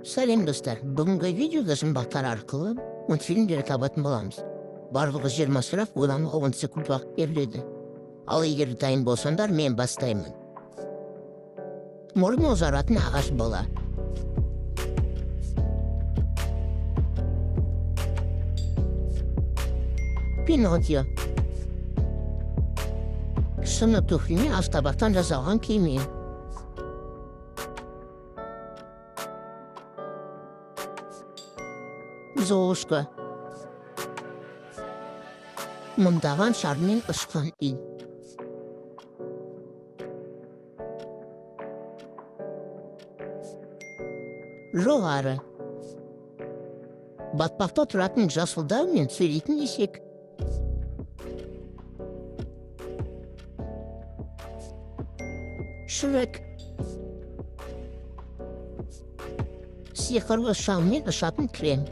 Сәлем достар, бүгінгі видеода жұмбақтар арқылы мультфильмдер табатын боламыз. Барлығы 20 сұрақ, ойлануға 10 секунд уақыт беріледі. Ал егер дайын болсаңдар, мен бастаймын. Мұрны ұзаратын ағаш бала. Пиноккио. Шыны туфліне астабақтан жасалған киме. Золушка. Мыңдаған шармен ұшқан ил. Жоғары. Батпақта тұратын жасылдау мен сөйлейтін есек. Шрек. Сиқырлы шаммен ұшатын крем.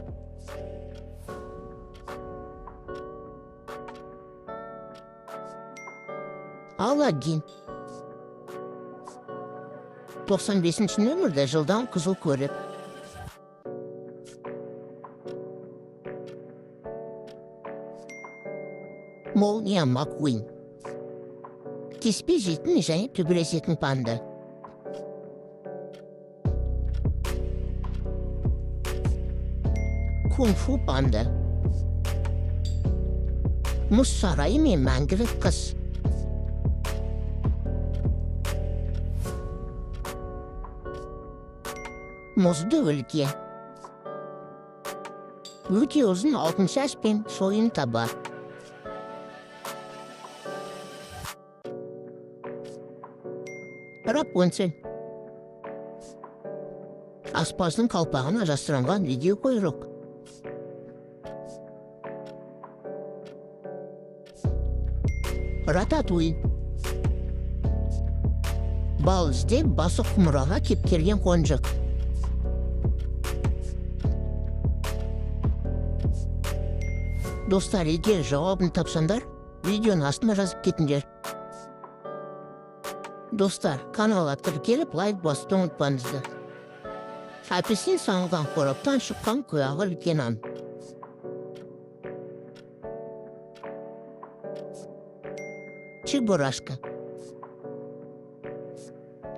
Аладдин. 95. нөмірде жылдан қызыл көріп. Молния Маккуин. Теспе жейтін және төбелесетін панда. Кунг-фу панда. Мұз сарайы мен мәңгілік қыз. Мұзды өлке. Өте ұзын алтын шаш пен шойын таба. Рапунцель. Аспаздың қалпағына жастырылған видео құйрық. Рататуй. Бал іздеп басы құмыраға кепкерген қонжық. Достар, егер жауабын тапсаңдар, видеоның астына жазып кетіңдер. Достар, каналға тіркеліп лайк басуды ұмытпаңыздар. Апельсин саңылған қораптан шыққан құяғы үлкен аң. Чебурашка.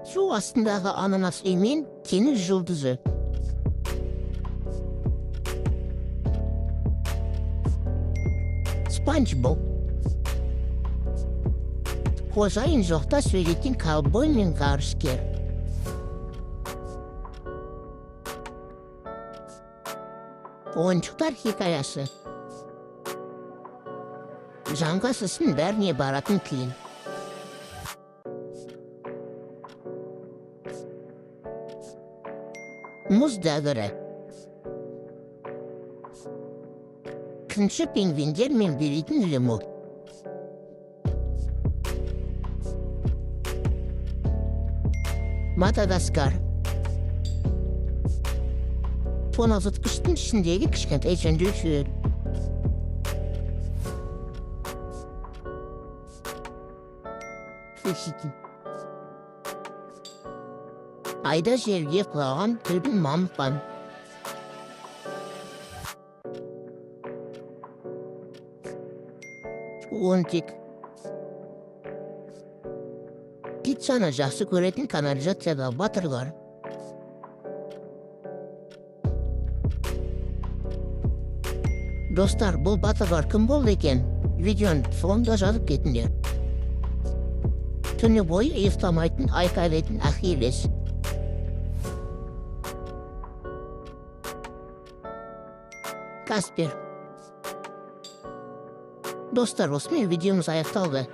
Су астындағы ананас емен теңіз жұлдызы. Спанч Боб. Қожайын жоқта сөйлейтін ковбой мен ғарышкер. Ойыншықтар хикаясы. Жаңғасысын бәріне баратын кейін. Мұз дәуірі. Күнші пингвиндер мен беретін лимон. Мадагаскар. Тоңазытқыштың ішіндегі кішкентай жөндеушілер. Айда жерге құлаған күлбін мамықпан. Онтик. Пиццаны жақсы көретін канализацияда батырлар. Достар, бұл батырлар кім болды екен? Видеоны соңында жазып кетіңдер. Түні бойы ұйықтамайтын айқайлайтын Ахиллес. Каспер. Достар, осымен видеомыз аяқталды.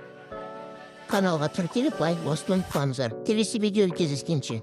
Каналға тіркеліп лайк басуды ұмытпаңыздар. Келесі видеода кездескенше.